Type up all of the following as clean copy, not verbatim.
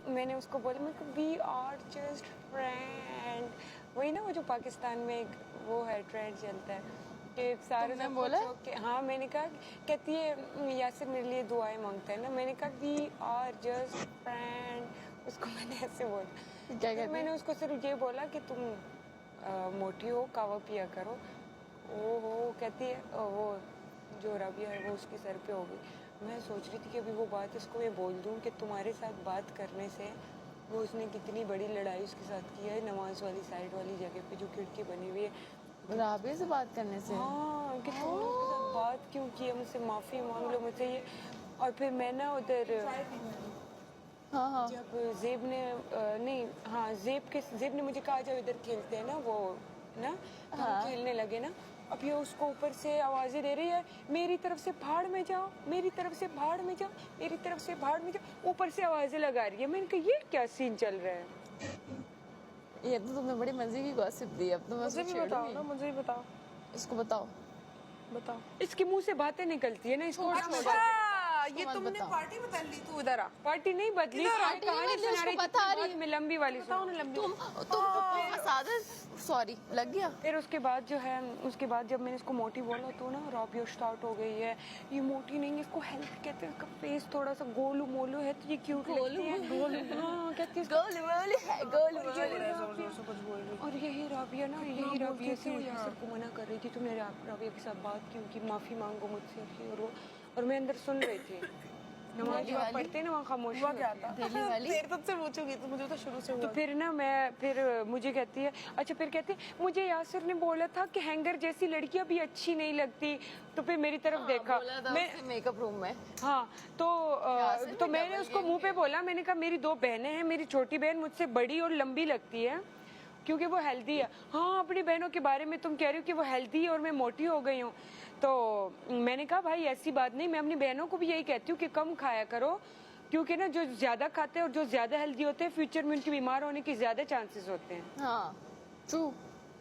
मैंने उसको बोला, मैं वी आर जस्ट फ्रेंड, वही ना वो जो पाकिस्तान में एक वो है ट्रेंड चलता है कि सारे सब बोला? हाँ मैंने कहा, कहती है यासिर मेरे लिए दुआएं मांगता है ना, मैंने कहा वी आर जस्ट फ्रेंड, उसको मैंने ऐसे बोला। क्या कहती मैंने उसको सिर्फ ये बोला कि तुम मोटी हो, कावा पिया करो। ओहो कहती है वो जो राबिया है वो उसकी सर पे हो गई। मैं सोच रही थी कि अभी वो बात इसको मैं बोल दूं कि तुम्हारे साथ बात करने से वो उसने कितनी बड़ी लड़ाई उसके साथ की है नमाज वाली साइड वाली जगह पे जो खिड़की बनी हुई है, राबिया से बात करने से। हाँ कि तुमने उसके साथ बात क्यों की है, मुझसे माफ़ी मांग लो मुझसे ये। और फिर मैं ना उधर हाँ हाँ जब जेब ने नहीं हाँ जेब ने मुझे कहा जब इधर खेलते हैं ना वो ना तो हम खेलने लगे ना, अब ये उसको ऊपर से आवाजें दे रही है, मेरी तरफ से भाड़ में जाओ, मेरी तरफ से भाड़ में जाओ, मेरी तरफ से भाड़ में जाओ, ऊपर से आवाजें लगा रही है। मैंने कहा ये क्या सीन चल रहा है। ये तो तुमने बड़ी मजे की गॉसिप दी। अब तो मैं मुझे भी बताओ ना, मुझे भी बताओ। इसको बताओ बताओ। इसके मुंह से बातें निकलती है ना इसको। अच्छा ये तुमने पार्टी बदल ली, तू इधर आ। पार्टी नहीं बदली, पार्टी नहीं कहानी बदली, सुना रही उसको बता रही थी, मैं लंबी वाली बताओ ना लंबी। तुम सादर सॉरी लग गया। फिर उसके बाद जो है उसके बाद जब मैंने इसको मोटी बोला तो ना राबिया स्टार्ट हो गई है, ये मोटी नहीं है, इसको हेल्थ कहते हैं, इसका फेस थोड़ा सा गोलू मोलू है तो ये क्यूट लगती है। हाँ कहती है गोलू मोलू है, गोलू मोलू। और यही राबिया ना, यही राबिया से यासिर को मना कर रही थी, तुमने राबिया के साथ बात क्यों की, माफी मांगो मुझसे और वो, और मैं अंदर सुन रही थी। नमाज जब पढ़ते ना वहाँ खामोश हुआ क्या था? दिल्ली वाली देर तब से पूछूंगी तो मुझे तो शुरू से हुआ। तो फिर ना मैं फिर मुझे कहती है, अच्छा फिर कहती है मुझे यासिर ने बोला था कि हैंगर जैसी लड़कियां भी अच्छी नहीं लगती, तो फिर मेरी तरफ देखा मैं मेकअप रूम में। हाँ तो मैंने उसको मुंह पे बोला, मैंने कहा मेरी दो बहनें हैं, मेरी छोटी बहन मुझसे बड़ी और लंबी लगती है क्योंकि वो हेल्दी है। हाँ अपनी बहनों के बारे में तुम कह रही हो कि वो हेल्दी है और मैं मोटी हो गई हूँ, तो मैंने कहा भाई ऐसी बात नहीं, मैं अपनी बहनों को भी यही कहती हूँ कि कम खाया करो, क्योंकि ना जो ज्यादा खाते हैं और जो ज्यादा हेल्दी होते हैं फ्यूचर में उनके बीमार होने के ज्यादा चांसेस होते हैं। हाँ ट्रू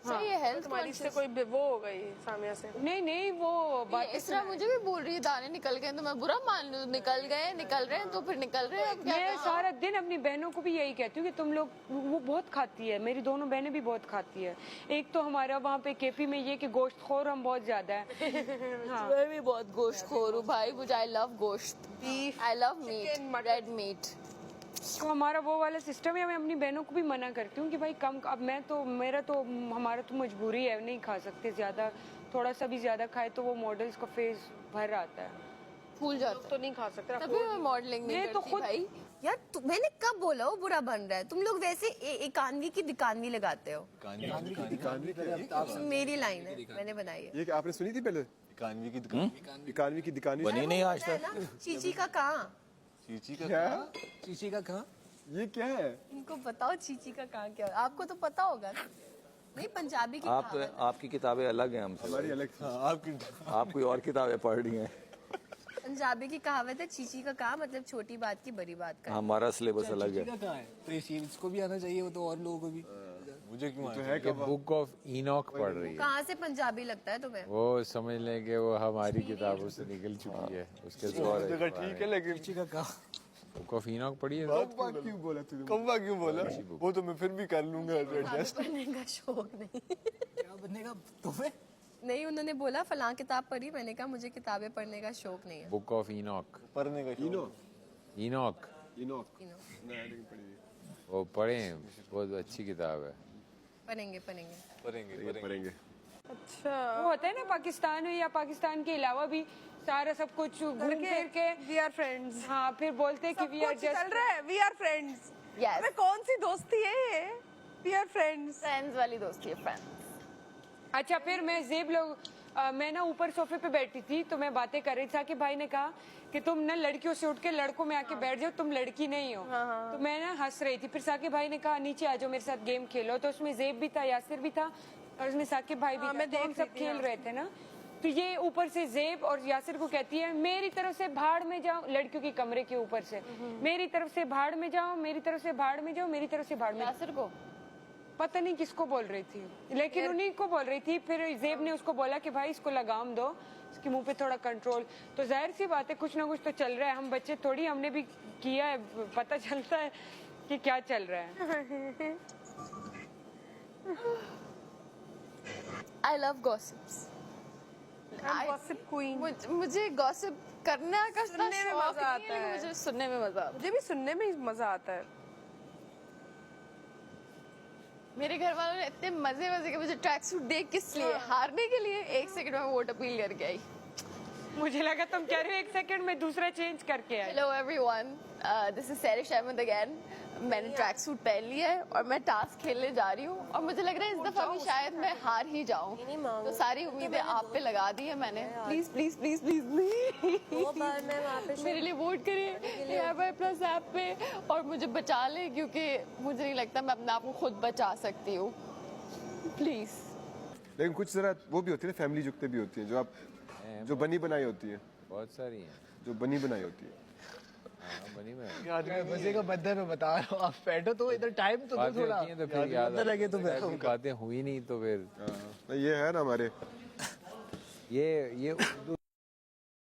सही है। हेल्थ तुम्हारी से कोई वो हो गई सामिया से? नहीं वो बात इस तरह मुझे भी बोल रही है दाने निकल गए तो मैं बुरा मान लूं, निकल रहे हैं तो फिर निकल रहे हैं। अब क्या मैं सारा दिन अपनी बहनों को भी यही कहती हूँ कि तुम लोग, वो बहुत खाती है, मेरी दोनों बहनें भी बहुत खाती है। एक तो हमारा वहाँ पे केपी में ये कि गोश्तखोर हम बहुत ज्यादा है। हाँ मैं भी बहुत गोश्तखोर हूँ भाई, मुझे I love gosht, I love meat, red meat. तो हमारा वो वाला सिस्टम है, मैं अपनी बहनों को भी मना करती हूँ कि भाई कम, अब मैं तो हमारा तो मजबूरी है, नहीं खा सकते ज्यादा, थोड़ा सा भी ज्यादा खाए तो वो मॉडल्स का फेस भर आता है, फूल जाता तो नहीं खा सकते। तभी मैं मॉडलिंग नहीं मैं तो करती खुद भाई। यार मैंने कब बोला वो बुरा बन रहा है? तुम लोग वैसे एकानवी की दिकानवी लगाते हो। मेरी लाइन है, मैंने बनाई है। ये आपने सुनी थी पहले? इकानवी की दुकान इकानवी की दिकानवी बनी नहीं आज तक। चीची का कहाँ? चीची का क्या? चीची का कहाँ? ये क्या है? इनको बताओ चीची का कहाँ क्या? आपको तो पता होगा ना। नहीं पंजाबी की आप कहावत है। आपकी किताबें अलग हैं हमसे। हमारी अलग थी। आप कोई और किताबें पढ़ रही हैं। पंजाबी की कहावत है चीची का कहाँ, मतलब छोटी बात की बड़ी बात का। हमारा सिलेबस अलग है। कहाँ है? तो ये इसको भी आना चाहिए, वो तो और लोगों को भी। मुझे क्यों तो है ये बुक ऑफ इनॉक पढ़ रही है। कहाँ से पंजाबी लगता है तुम्हें? वो समझ लें कि वो हमारी किताबों से निकल चुकी है, उसके जगह ठीक है लेकिन चीची का कहाँ? बुक ऑफ इनॉक पढ़ी है। कौवा क्यों बोला तूने? कौवा क्यों बोला? वो तो मैं फिर भी कर लूंगा एडजस्ट। पढ़ने का शौक नहीं। क्या बनने का तुम्हें? नहीं उन्होंने बोला फलां किताब पढ़ी, मैंने कहा मुझे किताबें पढ़ने का शौक नहीं है। Book of Enoch. पढ़ने का इनोक इनॉक इनोक नहीं लेकिन पढ़िए। वो पढ़ें, बहुत अच्छी किताब है। पढ़ेंगे पढ़ेंगे। अच्छा वो होता है ना पाकिस्तान में या पाकिस्तान के अलावा भी सारा सब कुछ घूम फिर के वी आर फ्रेंड्स। हाँ फिर बोलते हैं कि वी आर चल जस्ट, रहा है, वी आर फ्रेंड्स। Yes. अबे कौन सी दोस्ती है ये? We are friends. फ्रेंड्स वाली दोस्ती है, फ्रेंड्स। अच्छा फिर मैं जेब लोग मैं ना ऊपर सोफे पे बैठी थी तो मैं बातें कर रही थी कि भाई ने कहा कि तुम ना लड़कियों से उठ के लड़कों में आके बैठ जाओ, तुम लड़की नहीं हो। तो मैं ना हंस रही थी, फिर साकिब भाई ने कहा नीचे आ जाओ मेरे साथ गेम खेलो, तो उसमें जेब भी था, यासिर भी था और उसमें साकिब भाई भी था, मैं तो हम देख सब रही थी, खेल रहे थे ना। तो ये ऊपर से जेब और यासिर को कहती है मेरी तरफ से भाड़ में जाओ, लड़कियों की कमरे के ऊपर से मेरी तरफ से भाड़ में जाओ, मेरी तरफ से भाड़ में जाओ, मेरी तरफ से भाड़ में। यासिर को पता नहीं किसको बोल रही थी, लेकिन उन्हीं को बोल रही थी। फिर जेब ने उसको बोला कि भाई इसको लगाम दो, उसके मुंह पे थोड़ा कंट्रोल। तो जाहिर सी बात है कुछ ना कुछ तो चल रहा है, हम बच्चे थोड़ी, हमने भी किया है, पता चलता है कि क्या चल रहा है। I love gossips. Gossip queen. मुझे गॉसिप करने का सुनने में शौक मजा नहीं है, आता लेकिन है। मुझे सुनने में मजा आता है। मुझे भी सुनने में ही मजा आता है। मेरे घर वालों ने इतने मजे मजे के मुझे ट्रैक सूट देख किस लिए, हारने के लिए। 1 सेकंड में वोट अपील करके आई। मुझे लगा तुम कह रहे हो 1 सेकंड में दूसरा चेंज करके आए। Hello everyone, this is Sairish Ahmed again. मैंने ट्रैक सूट पहन लिया है और मैं टास्क खेलने जा रही हूँ, और मुझे लग रहा है इस दफा भी शायद मैं हार ही जाऊँ। तो सारी उम्मीदें आप पे लगा दी है मैंने। प्लीज प्लीज प्लीज प्लीज मेरे लिए वोट करें प्लस ऐप पे, और मुझे बचा ले, क्योंकि मुझे नहीं लगता मैं अपने आप को खुद बचा सकती हूँ। प्लीज। लेकिन कुछ जरा वो भी होती है ना, फैमिली जुगते भी होती है जो आप जो बनी बनाई होती है, बहुत सारी हैं। जो बनी बनाई होती है। हाँ, बनी में यार मजे का बंधन में बता रहा हूँ, आप बैठो तो इधर टाइम तो दो बातें थोड़ा। होती हैं तो फिर याद बंधन लगे तो ऐसी बातें हुई नहीं तो फिर ये है ना हमारे ये उर्दू